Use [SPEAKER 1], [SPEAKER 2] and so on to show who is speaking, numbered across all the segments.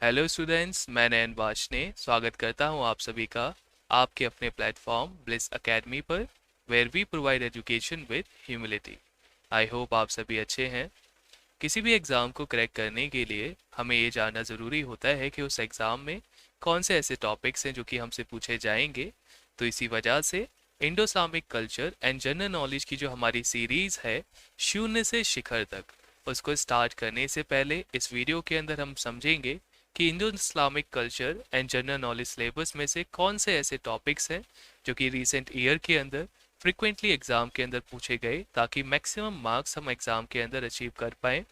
[SPEAKER 1] Hello students, मैं नयन वाशने स्वागत करता हूं आप सभी का आपके अपने प्लेटफॉर्म ब्लिस एकेडमी पर, where we provide education with humility. I hope आप सभी अच्छे हैं। किसी भी एग्ज़ाम को क्रैक करने के लिए हमें ये जानना ज़रूरी होता है कि उस एग्ज़ाम में कौन से ऐसे टॉपिक्स हैं जो कि हमसे पूछे जाएंगे। तो इसी वजह से Indo Islamic culture and general knowledge की जो हमारी सीरीज़ है, शून्य से शिखर तक, उसको स्टार्ट करने से पहले इस वीडियो के अंदर हम समझेंगे कि Indo Islamic culture and general knowledge syllabus में से कौन से ऐसे टॉपिक्स हैं जो कि रीसेंट ईयर के अंदर फ्रिक्वेंटली एग्जाम के अंदर पूछे गए, ताकि मैक्सिमम मार्क्स हम एग्जाम के अंदर अचीव कर पाएँ।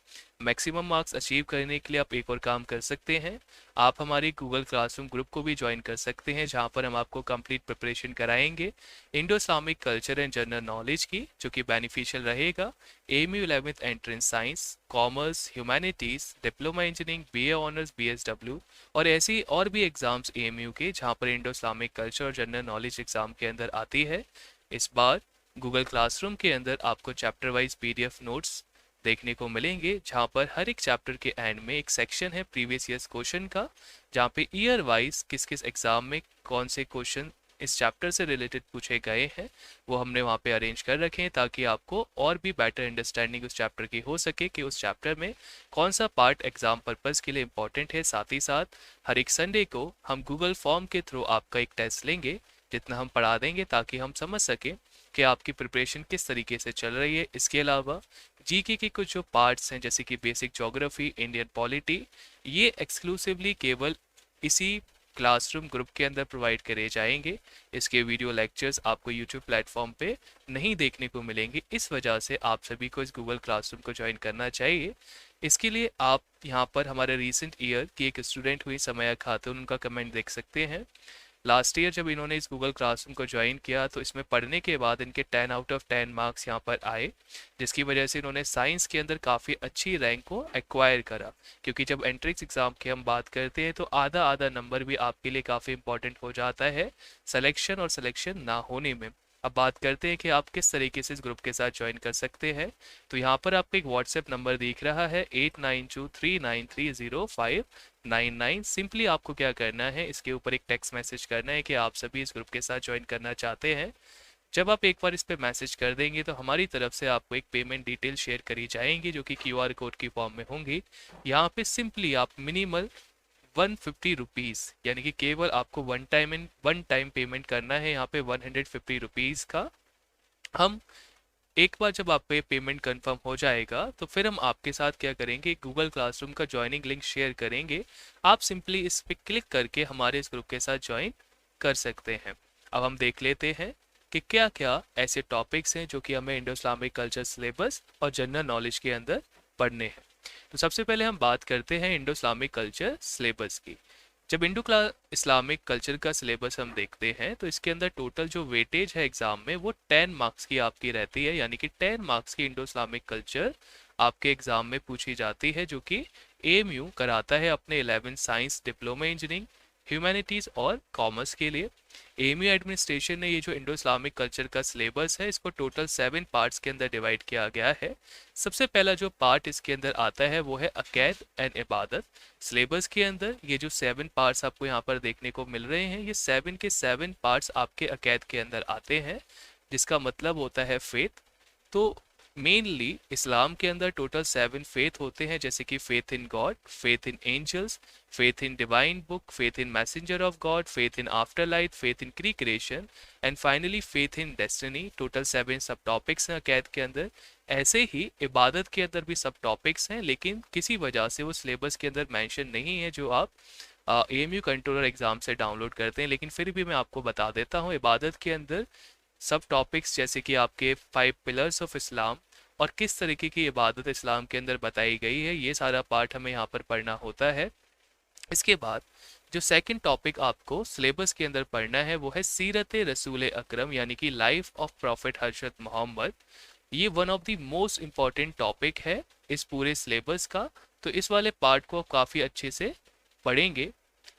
[SPEAKER 1] मैक्सिमम मार्क्स अचीव करने के लिए आप एक और काम कर सकते हैं, आप हमारे गूगल क्लासरूम ग्रुप को भी ज्वाइन कर सकते हैं, जहां पर हम आपको कंप्लीट प्रिपरेशन कराएंगे Indo Islamic culture and general knowledge की, जो कि बेनिफिशियल रहेगा AMU 11th entrance science, commerce, humanities, diploma engineering, BA honours, BSW और ऐसी और भी एग्जाम्स एएमयू के, जहां पर इंडो इस्लामिक कल्चर और जनरल नॉलेज एग्जाम के अंदर आती है। इस बार गूगल क्लासरूम के अंदर आपको चैप्टर वाइज पीडीएफ नोट्स देखने को मिलेंगे, जहां पर हर एक चैप्टर के एंड में एक सेक्शन है प्रीवियस ईयर्स क्वेश्चन का, जहां पे ईयर वाइज किस किस एग्जाम में कौन से क्वेश्चन इस चैप्टर से रिलेटेड पूछे गए हैं, वो हमने वहाँ पे अरेंज कर रखे हैं, ताकि आपको और भी बेटर अंडरस्टैंडिंग उस चैप्टर की हो सके कि उस चैप्टर में कौन सा पार्ट एग्जाम पर्पस के लिए इम्पोर्टेंट है। साथ ही साथ हर एक संडे को हम गूगल फॉर्म के थ्रू आपका एक टेस्ट लेंगे, जितना हम पढ़ा देंगे, ताकि हम समझ सकें कि आपकी प्रिपरेशन किस तरीके से चल रही है। इसके अलावा जीके के कुछ जो पार्ट्स हैं, जैसे कि बेसिक ज्योग्राफी, इंडियन पॉलिटी, ये एक्सक्लूसिवली केवल इसी क्लासरूम ग्रुप के अंदर प्रोवाइड करे जाएंगे। इसके वीडियो लेक्चर्स आपको यूट्यूब प्लेटफॉर्म पे नहीं देखने को मिलेंगे। इस वजह से आप सभी को इस गूगल क्लासरूम को ज्वाइन करना चाहिए। इसके लिए आप यहाँ पर हमारे रीसेंट ईयर की एक स्टूडेंट हुई समया खातून, उनका कमेंट देख सकते हैं। लास्ट ईयर जब इन्होंने इस गूगल क्लासरूम को ज्वाइन किया, तो इसमें पढ़ने के बाद इनके 10 आउट ऑफ 10 मार्क्स यहाँ पर आए, जिसकी वजह से इन्होंने साइंस के अंदर काफ़ी अच्छी रैंक को एक्वायर करा। क्योंकि जब एंट्रेंस एग्जाम की हम बात करते हैं, तो आधा आधा नंबर भी आपके लिए काफ़ी इंपॉर्टेंट हो जाता है सिलेक्शन और सिलेक्शन ना होने में। अब बात करते हैं कि आप किस तरीके से इस ग्रुप के साथ ज्वाइन कर सकते हैं। तो यहाँ पर आपको एक व्हाट्सएप नंबर दिख रहा है 8923930599। सिंपली आपको क्या करना है, इसके ऊपर एक टेक्स्ट मैसेज करना है कि आप सभी इस ग्रुप के साथ ज्वाइन करना चाहते हैं। जब आप एक बार इस पर मैसेज कर देंगे, तो हमारी तरफ से आपको एक पेमेंट डिटेल शेयर करी जाएंगी, जो कि क्यूआर कोड की फॉर्म में होंगी। यहाँ पे सिंपली आप मिनिमल 150 रुपीज़, यानी कि केवल आपको वन टाइम पेमेंट करना है। यहाँ पे 150 रुपीज़ का हम एक बार जब आप पे पेमेंट कंफर्म हो जाएगा, तो फिर हम आपके साथ क्या करेंगे, गूगल क्लासरूम का ज्वाइनिंग लिंक शेयर करेंगे। आप सिंपली इस पर क्लिक करके हमारे इस ग्रुप के साथ ज्वाइन कर सकते हैं। अब हम देख लेते हैं कि क्या क्या ऐसे टॉपिक्स हैं जो कि हमें इंडो इस्लामिक कल्चर सिलेबस और जनरल नॉलेज के अंदर पढ़ने हैं। तो सबसे पहले हम बात करते हैं इंडो इस्लामिक कल्चर सिलेबस की। जब इस्लामिक कल्चर का सिलेबस हम देखते हैं, तो इसके अंदर टोटल जो वेटेज है एग्जाम में, वो 10 मार्क्स की आपकी रहती है, यानी कि 10 मार्क्स की इंडो इस्लामिक कल्चर आपके एग्जाम में पूछी जाती है, जो कि एएमयू कराता है अपने 11 साइंस, डिप्लोमा इंजीनियरिंग, ह्यूमैनिटीज़ और कॉमर्स के लिए। एएमयू एडमिनिस्ट्रेशन ने ये जो इंडो इस्लामिक कल्चर का सिलेबस है, इसको टोटल 7 पार्ट्स के अंदर डिवाइड किया गया है। सबसे पहला जो पार्ट इसके अंदर आता है, वो है अकैद एंड इबादत। सिलेबस के अंदर ये जो 7 पार्ट्स आपको यहाँ पर देखने को मिल रहे हैं, ये 7 के 7 पार्ट्स आपके अकैद के अंदर आते हैं, जिसका मतलब होता है फेथ। तो मेनली इस्लाम के अंदर टोटल 7 फेथ होते हैं, जैसे कि faith in God, faith in angels, faith in divine book, faith in messenger of God, faith in after life, faith in creation and finally faith in destiny. Total 7 sub topics हैं अकैद के अंदर। ऐसे ही इबादत के अंदर भी सब टॉपिक्स हैं, लेकिन किसी वजह से वो सिलेबस के अंदर मेंशन नहीं है, जो आप एएमयू कंट्रोलर एग्जाम से डाउनलोड करते हैं। लेकिन फिर भी मैं आपको बता देता हूँ, इबादत के अंदर सब टॉपिक्स जैसे कि आपके 5 पिलर्स ऑफ इस्लाम और किस तरीके की इबादत इस्लाम के अंदर बताई गई है, ये सारा पार्ट हमें यहाँ पर पढ़ना होता है। इसके बाद जो सेकंड टॉपिक आपको सिलेबस के अंदर पढ़ना है, वो है सीरत रसूल अकरम, यानी कि लाइफ ऑफ प्रॉफिट हजरत मोहम्मद। ये one of the most important topic है इस पूरे सिलेबस का, तो इस वाले पार्ट को काफ़ी अच्छे से पढ़ेंगे।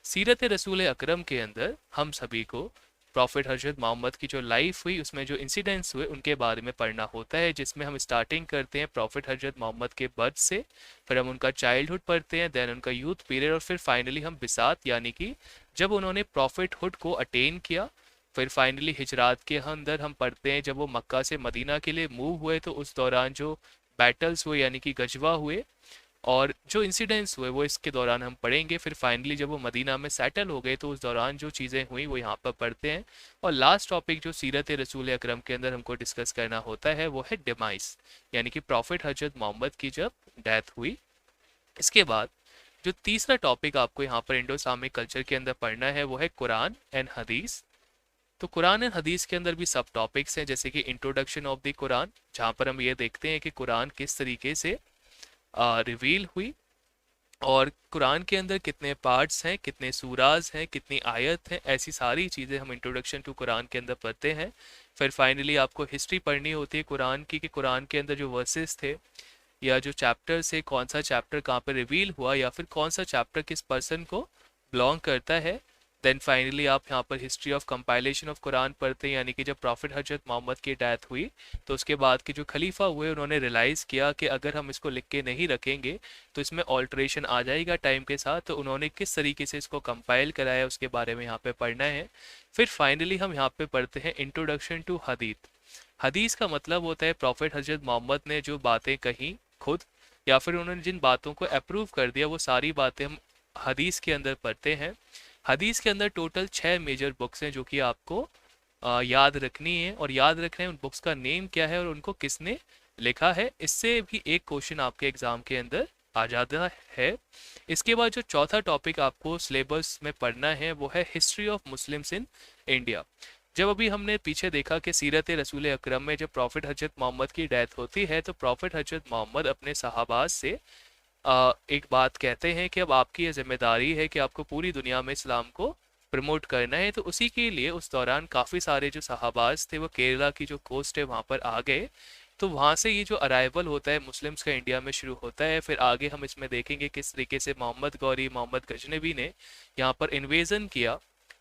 [SPEAKER 1] सीरत रसूल अकरम के अंदर हम सभी को प्रॉफिट हजरत मोहम्मद की जो लाइफ हुई उसमें जो इंसिडेंट्स हुए उनके बारे में पढ़ना होता है, जिसमें हम स्टार्टिंग करते हैं प्रॉफिट हजरत मोहम्मद के बर्थ से, फिर हम उनका चाइल्डहुड पढ़ते हैं, देन उनका यूथ पीरियड, और फिर फाइनली हम बिसात यानी कि जब उन्होंने प्रॉफिटहुड को अटेन किया, फिर फाइनली हिजरात के अंदर हम पढ़ते हैं जब वो मक्का से मदीना के लिए मूव हुए तो उस दौरान जो बैटल्स हुए यानी कि गजवा हुए और जो इंसिडेंट्स हुए वो इसके दौरान हम पढ़ेंगे। फिर फाइनली जब वो मदीना में सेटल हो गए तो उस दौरान जो चीज़ें हुई वो यहाँ पर पढ़ते हैं। और लास्ट टॉपिक जो सीरत रसूल अकरम के अंदर हमको डिस्कस करना होता है वो है डिमाइस, यानी कि प्रॉफिट हजरत मोहम्मद की जब डेथ हुई। इसके बाद जो तीसरा टॉपिक आपको यहाँ पर इंडो इस्लामिक कल्चर के अंदर पढ़ना है वो है कुरान एंड हदीस। तो कुरान एंड हदीस के अंदर भी सब टॉपिक्स हैं, जैसे कि इंट्रोडक्शन ऑफ द कुरान, जहाँ पर हम ये देखते हैं कि कुरान किस तरीके से रिवील हुई और कुरान के अंदर कितने पार्ट्स हैं, कितने सूराज हैं, कितनी आयत हैं, ऐसी सारी चीज़ें हम इंट्रोडक्शन टू कुरान के अंदर पढ़ते हैं। फिर फाइनली आपको हिस्ट्री पढ़नी होती है कुरान की, कि कुरान के अंदर जो वर्सेस थे या जो चैप्टर से कौन सा चैप्टर कहाँ पर रिवील हुआ या फिर कौन सा चैप्टर किस पर्सन को बिलोंग करता है। देन फाइनली आप यहाँ पर history of compilation of Quran पढ़ते हैं, यानी कि जब प्रॉफिट हजरत मोहम्मद की डेथ हुई तो उसके बाद के जो खलीफा हुए उन्होंने रियलाइज़ किया कि अगर हम इसको लिख के नहीं रखेंगे तो इसमें ऑल्ट्रेशन आ जाएगा टाइम के साथ, तो उन्होंने किस तरीके से इसको कंपाइल कराया उसके बारे में यहाँ पे पढ़ना है। फिर फाइनली हम यहाँ पे पढ़ते हैं इंट्रोडक्शन टू हदीस। हदीस का मतलब होता है प्रॉफिट हजरत मोहम्मद ने जो बातें कही खुद या फिर उन्होंने जिन बातों को अप्रूव कर दिया वो सारी बातें हम हदीस के अंदर पढ़ते हैं। हदीस के अंदर टोटल 6 मेजर बुक्स हैं जो कि आपको याद रखनी है, और याद रखना है उन बुक्स का नेम क्या है और उनको किसने लिखा है। इससे भी एक क्वेश्चन आपके एग्जाम के अंदर आ जाता है। इसके बाद जो चौथा टॉपिक आपको सिलेबस में पढ़ना है वो है history of Muslims in India. जब अभी हमने पीछे देखा कि सीरत रसूल अकरम में जब प्रॉफिट हजरत मोहम्मद की डेथ होती है तो प्रॉफिट हजरत मोहम्मद अपने सहाबाज से एक बात कहते हैं कि अब आपकी ये जिम्मेदारी है कि आपको पूरी दुनिया में इस्लाम को प्रमोट करना है। तो उसी के लिए उस दौरान काफ़ी सारे जो सहाबाज थे वो केरला की जो कोस्ट है वहाँ पर आ गए। तो वहाँ से ये जो अराइवल होता है मुस्लिम्स का इंडिया में शुरू होता है। फिर आगे हम इसमें देखेंगे किस तरीके से मोहम्मद गौरी, मोहम्मद गजनबी ने यहाँ पर इन्वेजन किया।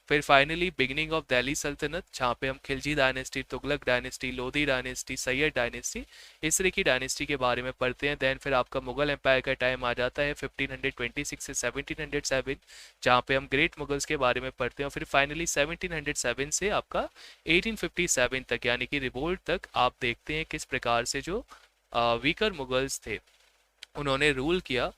[SPEAKER 1] फिर फाइनली बिगनिंग ऑफ दिल्ली सल्तनत, जहाँ पे हम Khilji dynasty, Tughlaq dynasty, Lodhi dynasty, Syed dynasty, इस तरह की डायनेस्टी के बारे में पढ़ते हैं। देन फिर आपका मुगल एम्पायर का टाइम आ जाता है 1526 से 1707, जहाँ पे हम ग्रेट मुगल्स के बारे में पढ़ते हैं। और फिर फाइनली 1707 से आपका 1857 तक यानी कि रिवोल्ट तक आप देखते हैं किस प्रकार से जो वीकर मुगल्स थे उन्होंने रूल किया।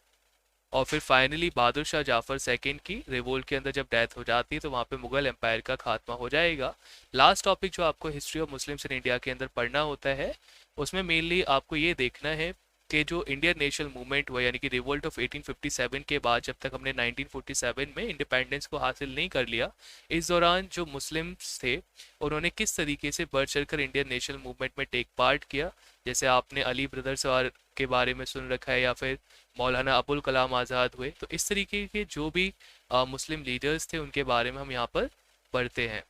[SPEAKER 1] और फिर फाइनली बहादुर शाह जाफर सेकंड की रिवोल्ट के अंदर जब डेथ हो जाती है तो वहाँ पे मुगल एम्पायर का खात्मा हो जाएगा। लास्ट टॉपिक जो आपको history of Muslims in India के अंदर पढ़ना होता है उसमें मेनली आपको ये देखना है कि जो इंडियन नेशनल मूवमेंट हुआ यानी कि रिवोल्ट ऑफ 1857 के बाद जब तक हमने 1947 में इंडिपेंडेंस को हासिल नहीं कर लिया, इस दौरान जो मुस्लिम्स थे उन्होंने किस तरीके से बढ़ चढ़कर इंडियन नेशनल मूवमेंट में टेक पार्ट किया। जैसे आपने अली ब्रदर्स के बारे में सुन रखा है या फिर मौलाना अबुल कलाम आज़ाद हुए, तो इस तरीके के जो भी मुस्लिम लीडर्स थे उनके बारे में हम यहाँ पर पढ़ते हैं।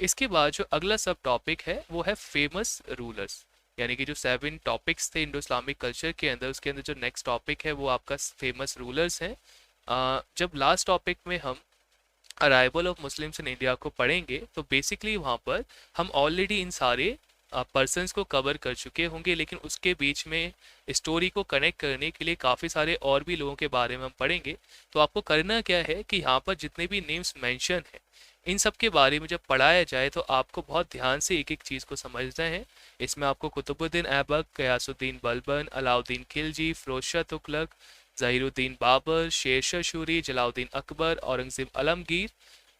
[SPEAKER 1] इसके बाद जो अगला सब टॉपिक है वो है फेमस रूलर्स, यानी कि जो 7 टॉपिक्स थे इंडो इस्लामिक कल्चर के अंदर उसके अंदर जो नेक्स्ट टॉपिक है वो आपका फेमस रूलर्स हैं। जब लास्ट टॉपिक में हम arrival of Muslims in India को पढ़ेंगे तो बेसिकली वहाँ पर हम ऑलरेडी इन सारे पर्सन्स को कवर कर चुके होंगे, लेकिन उसके बीच में स्टोरी को कनेक्ट करने के लिए काफ़ी सारे और भी लोगों के बारे में हम पढ़ेंगे। तो आपको करना क्या है कि यहाँ पर जितने भी नेम्स मेंशन हैं इन सब के बारे में जब पढ़ाया जाए तो आपको बहुत ध्यान से एक एक चीज़ को समझना है। इसमें आपको कुतुबुद्दीन ऐबक, गयासुद्दीन बलबन, अलाउद्दीन खिलजी, फिरोज शाह तुगलक, ज़हीरुद्दीन बाबर, शेर शाह सूरी, जलाउद्दीन अकबर, औरंगज़ेब आलमगीर,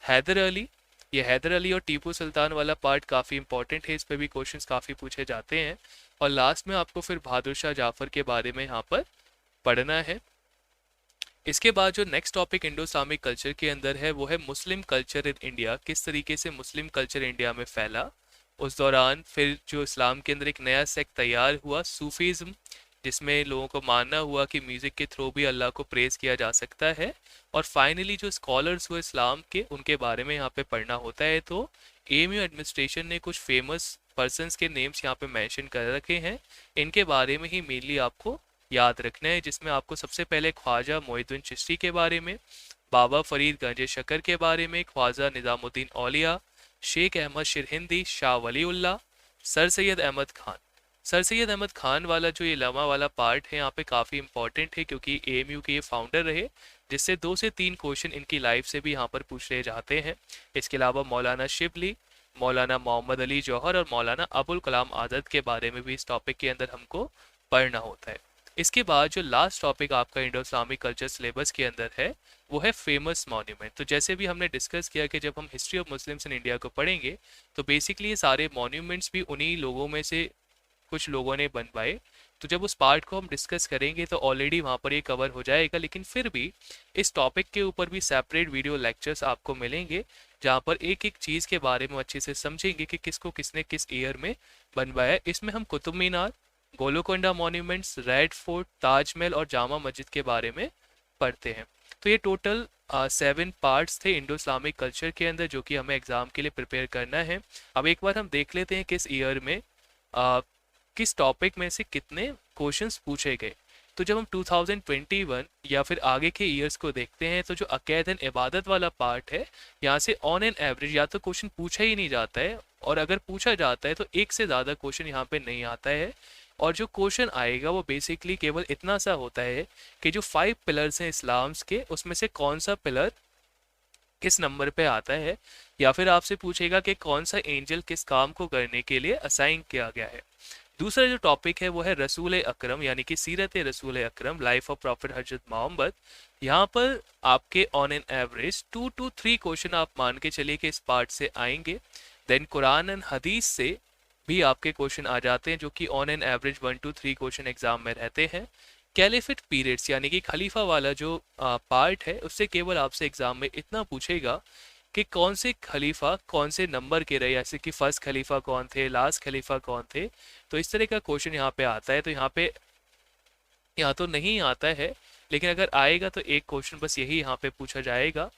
[SPEAKER 1] हैदर अली, ये हैदर अली और टीपू सुल्तान वाला पार्ट काफ़ी इंपॉर्टेंट है, इस पे भी क्वेश्चंस काफ़ी पूछे जाते हैं। और लास्ट में आपको फिर बहादुर शाह जाफर के बारे में यहाँ पर पढ़ना है। इसके बाद जो next topic Indo Islamic culture के अंदर है वो है मुस्लिम कल्चर इन इंडिया, किस तरीके से मुस्लिम कल्चर इंडिया में फैला। उस दौरान फिर जो इस्लाम के अंदर एक नया सेक्ट तैयार हुआ सूफीज़्म, जिसमें लोगों को मानना हुआ कि म्यूज़िक के थ्रू भी अल्लाह को प्रेज किया जा सकता है। और फाइनली जो स्कॉलर्स हुए इस्लाम के उनके बारे में यहाँ पे पढ़ना होता है। तो एएमयू एडमिनिस्ट्रेशन ने कुछ फेमस पर्सनस के नेम्स यहाँ पे मेंशन कर रखे हैं, इनके बारे में ही मेनली आपको याद रखना है, जिसमें आपको सबसे पहले ख्वाजा मोइनुद्दीन चिश्ती के बारे में, बाबा फरीद गंज शकर के बारे में, ख्वाजा निज़ामुद्दीन औलिया, शेख अहमद शिरहिंदी, शाह वलीउल्लाह, सर सैयद अहमद खान। सर सैयद अहमद खान वाला जो ये लमा वाला पार्ट है यहाँ पे काफ़ी इंपॉर्टेंट है, क्योंकि एएमयू के ये फाउंडर रहे, जिससे 2 से 3 क्वेश्चन इनकी लाइफ से भी यहाँ पर पूछे जाते हैं। इसके अलावा मौलाना शिबली, मौलाना मोहम्मद अली जौहर और मौलाना अबुल कलाम आज़ाद के बारे में भी इस टॉपिक के अंदर हमको पढ़ना होता है। इसके बाद जो लास्ट टॉपिक आपका इंडो इस्लामिक कल्चर सिलेबस के अंदर है वो है फेमस मॉन्यूमेंट। तो जैसे भी हमने डिस्कस किया कि जब हम history of Muslims in India को पढ़ेंगे तो बेसिकली ये सारे मॉन्यूमेंट्स भी उन्हीं लोगों में से कुछ लोगों ने बनवाए। तो जब उस पार्ट को हम डिस्कस करेंगे तो ऑलरेडी वहाँ पर ये कवर हो जाएगा, लेकिन फिर भी इस टॉपिक के ऊपर भी सेपरेट वीडियो लेक्चर्स आपको मिलेंगे, जहाँ पर एक एक चीज़ के बारे में अच्छे से समझेंगे कि किसको किसने किस ईयर में बनवाया। इसमें हम Qutub Minar, Golconda monuments, Red Fort, Taj Mahal और जामा मस्जिद के बारे में पढ़ते हैं। तो ये टोटल 7 पार्ट्स थे इंडो इस्लामिक कल्चर के अंदर, जो कि हमें एग्ज़ाम के लिए प्रिपेयर करना है। अब एक बार हम देख लेते हैं किस ईयर में किस टॉपिक में से कितने क्वेश्चंस पूछे गए। तो जब हम 2021 या फिर आगे के ईयर्स को देखते हैं तो जो अक़ीदा एंड इबादत वाला पार्ट है, यहाँ से ऑन एन एवरेज या तो क्वेश्चन पूछा ही नहीं जाता है, और अगर पूछा जाता है तो एक से ज़्यादा क्वेश्चन यहाँ पे नहीं आता है। और जो क्वेश्चन आएगा वो बेसिकली केवल इतना सा होता है कि जो 5 पिलर्स हैं इस्लाम्स के, उसमें से कौन सा पिलर किस नंबर पे आता है, या फिर आपसे पूछेगा कि कौन सा एंजल किस काम को करने के लिए असाइन किया गया है। दूसरा जो टॉपिक है वो है रसूल अकरम, यानी कि सीरत रसूल अकरम, लाइफ ऑफ प्रॉफिट हजरत मोहम्मद। यहाँ पर आपके on an average 2 to 3 question आप मान के चलिए कि इस पार्ट से आएंगे। देन कुरान एंड हदीस से भी आपके क्वेश्चन आ जाते हैं, जो कि on an average 1 to 3 question exam में रहते हैं। कैलिफेट पीरियड्स यानी कि खलीफा वाला जो पार्ट है, उससे केवल आपसे एग्जाम में इतना पूछेगा कि कौन से खलीफा कौन से नंबर के रहे, जैसे कि फर्स्ट खलीफा कौन थे, लास्ट खलीफा कौन थे। तो इस तरह का क्वेश्चन यहाँ पे आता है। तो यहाँ तो नहीं आता है, लेकिन अगर आएगा तो एक क्वेश्चन बस यही यहाँ पे पूछा जाएगा।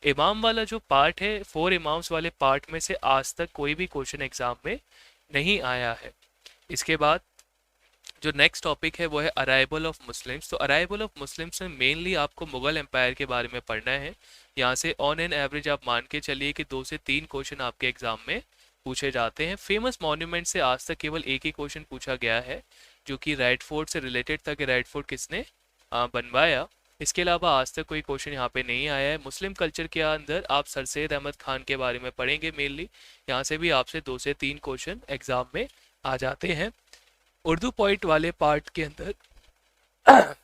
[SPEAKER 1] इमाम वाला जो पार्ट है, 4 इमाम्स वाले पार्ट में से आज तक कोई भी क्वेश्चन एग्जाम में नहीं आया है। इसके बाद जो नेक्स्ट टॉपिक है वो है अराइवल ऑफ मुस्लिम्स। तो अराइवल ऑफ मुस्लिम्स में मेनली आपको मुगल एम्पायर के बारे में पढ़ना है। यहाँ से ऑन एन एवरेज आप मान के चलिए कि 2 से 3 क्वेश्चन आपके एग्जाम में पूछे जाते हैं। फेमस मॉन्यूमेंट से आज तक केवल एक ही क्वेश्चन पूछा गया है, जो कि रेड फोर्ट से रिलेटेड था कि रेड फोर्ट किसने बनवाया। इसके अलावा आज तक कोई क्वेश्चन यहाँ पे नहीं आया है। मुस्लिम कल्चर के अंदर आप सर सैयद अहमद खान के बारे में पढ़ेंगे मेनली, यहाँ से भी आपसे 2 से 3 क्वेश्चन एग्जाम में आ जाते हैं। उर्दू पोइट वाले पार्ट के अंदर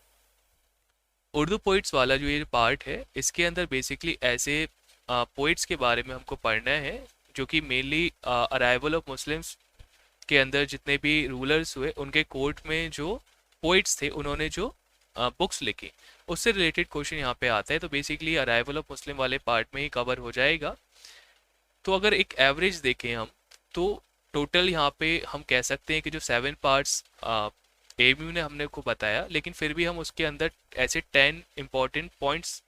[SPEAKER 1] उर्दू पोइट्स वाला जो ये पार्ट है, इसके अंदर बेसिकली ऐसे पोइट्स के बारे में हमको पढ़ना है जो कि मेनली अराइवल ऑफ मुस्लिम्स के अंदर जितने भी रूलर्स हुए उनके कोर्ट में जो पोइट्स थे उन्होंने जो बुक्स लिखी, उससे रिलेटेड क्वेश्चन यहाँ पे आता है। तो बेसिकली अराइवल ऑफ मुस्लिम वाले पार्ट में ही कवर हो जाएगा। तो अगर एक एवरेज देखें हम तो टोटल यहाँ पे हम कह सकते हैं कि जो 7 पार्ट्स एएमयू ने हमने को बताया, लेकिन फिर भी हम उसके अंदर ऐसे 10 इंपॉर्टेंट पॉइंट्स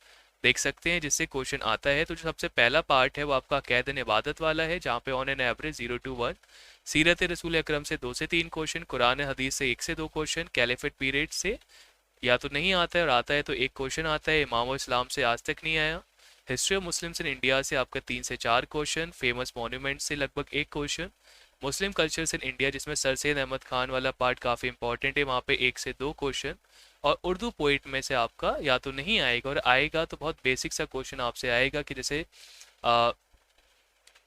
[SPEAKER 1] देख सकते हैं जिससे क्वेश्चन आता है। तो जो सबसे पहला पार्ट है वो आपका अक़ीदा एंड इबादत वाला है, जहाँ पे ऑन एन एवरेज 0 to 1, सीरत रसूल अकरम से 2 से 3 क्वेश्चन, कुरान हदीस से 1 से 2 क्वेश्चन, कैलिफेट पीरियड से या तो नहीं आता है और आता है तो एक क्वेश्चन आता है, इमाम इस्लाम से आज तक नहीं आया, history of Muslims in India से आपका 3 से 4 क्वेश्चन, फेमस मॉन्यूमेंट से लगभग 1 question, Muslim cultures in India जिसमें सर सैयद अहमद खान वाला पार्ट काफ़ी इंपॉर्टेंट है, वहाँ पे 1 से 2 क्वेश्चन, और उर्दू पोइट में से आपका या तो नहीं आएगा और आएगा तो बहुत बेसिक सा क्वेश्चन आपसे आएगा कि जैसे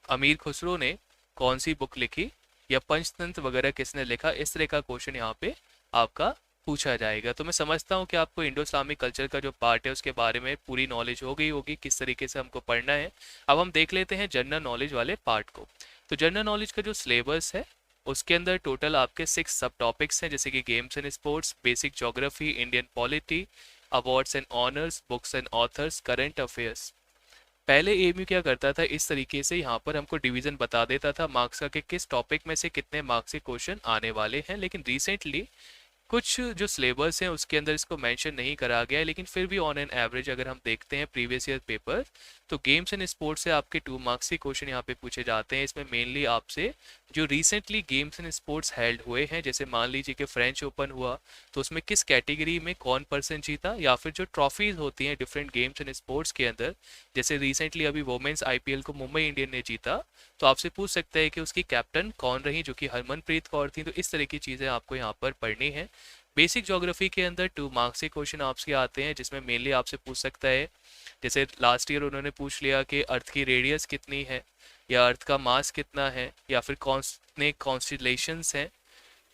[SPEAKER 1] अमीर खुसरो ने कौन सी बुक लिखी या पंचतंत्र वगैरह किसने लिखा, इस तरह का क्वेश्चन यहाँ पे आपका पूछा जाएगा। तो मैं समझता हूँ कि आपको इंडो इस्लामिक कल्चर का जो पार्ट है उसके बारे में पूरी नॉलेज हो गई होगी किस तरीके से हमको पढ़ना है। अब हम देख लेते हैं जनरल नॉलेज वाले पार्ट को। तो जनरल नॉलेज का जो सिलेबस है उसके अंदर टोटल आपके 6 सब टॉपिक्स हैं, जैसे कि games and sports, basic geography, Indian polity, awards and honours, books and authors, current affairs. पहले एएमयू क्या करता था, इस तरीके से यहाँ पर हमको डिवीजन बता देता था मार्क्स का कि किस टॉपिक में से कितने मार्क्स के क्वेश्चन आने वाले हैं, लेकिन रिसेंटली कुछ जो सिलेबस हैं उसके अंदर इसको मेंशन नहीं करा गया है, लेकिन फिर भी ऑन एन एवरेज अगर हम देखते हैं प्रीवियस ईयर पेपर तो गेम्स एंड स्पोर्ट्स से आपके 2 मार्क्स के क्वेश्चन यहाँ पे पूछे जाते हैं। इसमें मेनली आपसे जो recently games and sports held हुए हैं, जैसे मान लीजिए कि फ्रेंच ओपन हुआ तो उसमें किस कैटेगरी में कौन पर्सन जीता, या फिर जो ट्रॉफीज होती हैं डिफरेंट गेम्स एंड स्पोर्ट्स के अंदर, जैसे रिसेंटली अभी वुमेन्स आईपीएल को मुंबई इंडियन ने जीता, तो आपसे पूछ सकते हैं कि उसकी कैप्टन कौन रही, जो कि हरमनप्रीत कौर थी। तो इस तरह की चीज़ें आपको यहाँ पर पढ़नी है। बेसिक ज्योग्राफी के अंदर 2 मार्क्स के क्वेश्चन आपसे आते हैं, जिसमें मेनली आपसे पूछ सकता है, जैसे लास्ट ईयर उन्होंने पूछ लिया कि अर्थ की रेडियस कितनी है, या अर्थ का मास कितना है, या फिर कौन से कॉन्स्टिलेशंस हैं,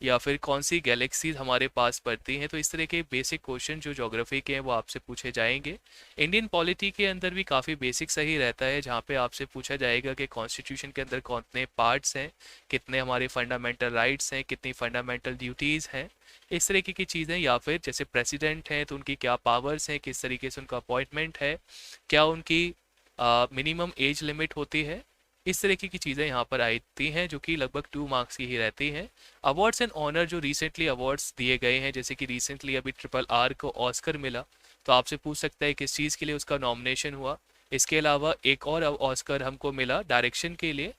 [SPEAKER 1] या फिर कौन सी गैलेक्सीज हमारे पास पड़ती हैं। तो इस तरह के बेसिक क्वेश्चन जो ज्योग्राफी के हैं वो आपसे पूछे जाएंगे। इंडियन पॉलिटी के अंदर भी काफ़ी बेसिक सही रहता है, जहाँ पे आपसे पूछा जाएगा कि कॉन्स्टिट्यूशन के अंदर कितने पार्ट्स हैं, कितने हमारे फंडामेंटल राइट्स हैं, कितनी फंडामेंटल ड्यूटीज़ हैं, इस तरीके की चीज़ें। या फिर जैसे प्रेसिडेंट हैं तो उनकी क्या पावर्स हैं, किस तरीके से उनका अपॉइंटमेंट है, क्या उनकी मिनिमम एज लिमिट होती है, इस तरीके की चीज़ें यहाँ पर आती हैं, जो कि लगभग 2 मार्क्स की ही रहती हैं। अवार्ड्स एंड ऑनर, जो रिसेंटली अवार्ड्स दिए गए हैं, जैसे कि रिसेंटली अभी RRR को ऑस्कर मिला, तो आपसे पूछ सकता है किस चीज़ के लिए उसका नॉमिनेशन हुआ। इसके अलावा एक और ऑस्कर हमको मिला डायरेक्शन के लिए,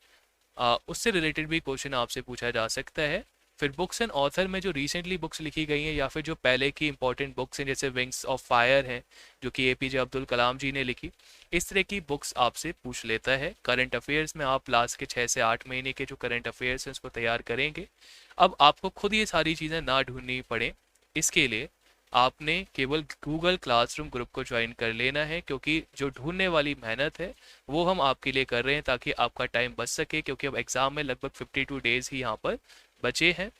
[SPEAKER 1] उससे रिलेटेड भी क्वेश्चन आपसे पूछा जा सकता है। फिर बुक्स एंड ऑथर में जो रिसेंटली बुक्स लिखी गई हैं, या फिर जो पहले की इंपॉर्टेंट बुक्स हैं, जैसे विंग्स ऑफ फायर हैं जो कि APJ अब्दुल कलाम जी ने लिखी, इस तरह की बुक्स आपसे पूछ लेता है। करंट अफेयर्स में आप लास्ट के 6 से 8 महीने के जो करंट अफेयर्स हैं उसको तैयार करेंगे। अब आपको खुद ये सारी चीज़ें ना ढूंढनी पड़े, इसके लिए आपने केवल गूगल क्लासरूम ग्रुप को ज्वाइन कर लेना है, क्योंकि जो ढूंढने वाली मेहनत है वो हम आपके लिए कर रहे हैं, ताकि आपका टाइम बच सके, क्योंकि अब एग्ज़ाम में लगभग 52 डेज़ ही यहाँ पर बचे हैं।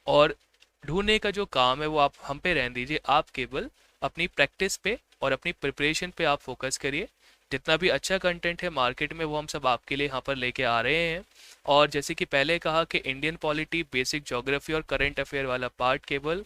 [SPEAKER 1] और ढूंढने का जो काम है वो आप हम पे रहने दीजिए, आप केवल अपनी प्रैक्टिस पे और अपनी प्रिपरेशन पे आप फोकस करिए। जितना भी अच्छा कंटेंट है मार्केट में वो हम सब आपके लिए यहाँ पर लेके आ रहे हैं। और जैसे कि पहले कहा कि इंडियन पॉलिटी, बेसिक ज्योग्राफी और करंट अफेयर वाला पार्ट केवल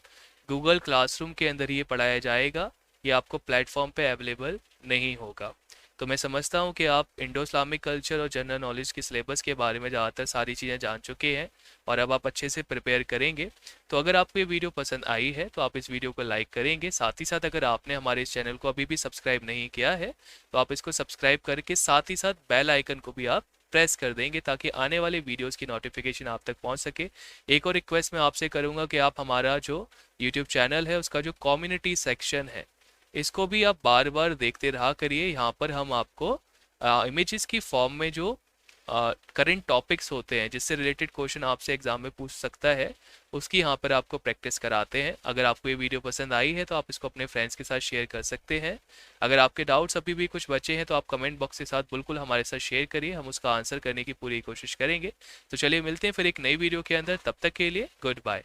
[SPEAKER 1] गूगल क्लासरूम के अंदर ही पढ़ाया जाएगा, ये आपको प्लेटफॉर्म पे अवेलेबल नहीं होगा। तो मैं समझता हूँ कि आप इंडो इस्लामिक कल्चर और जनरल नॉलेज के सिलेबस के बारे में ज़्यादातर सारी चीज़ें जान चुके हैं, और अब आप अच्छे से प्रिपेयर करेंगे। तो अगर आपको ये वीडियो पसंद आई है तो आप इस वीडियो को लाइक करेंगे। साथ ही साथ अगर आपने हमारे इस चैनल को अभी भी सब्सक्राइब नहीं किया है तो आप इसको सब्सक्राइब करके साथ ही साथ बेल आइकन को भी आप प्रेस कर देंगे, ताकि आने वाले वीडियोस की नोटिफिकेशन आप तक पहुंच सके। एक और रिक्वेस्ट मैं आपसे करूंगा कि आप हमारा जो यूट्यूब चैनल है उसका जो कम्युनिटी सेक्शन है इसको भी आप बार बार देखते रहा करिए। यहाँ पर हम आपको इमेजेस की फॉर्म में जो करंट टॉपिक्स होते हैं जिससे रिलेटेड क्वेश्चन आपसे एग्जाम में पूछ सकता है, उसकी यहाँ पर आपको प्रैक्टिस कराते हैं। अगर आपको ये वीडियो पसंद आई है तो आप इसको अपने फ्रेंड्स के साथ शेयर कर सकते हैं। अगर आपके डाउट्स अभी भी कुछ बचे हैं तो आप कमेंट बॉक्स के साथ बिल्कुल हमारे साथ शेयर करिए, हम उसका आंसर करने की पूरी कोशिश करेंगे। तो चलिए मिलते हैं फिर एक नई वीडियो के अंदर, तब तक के लिए गुड बाय।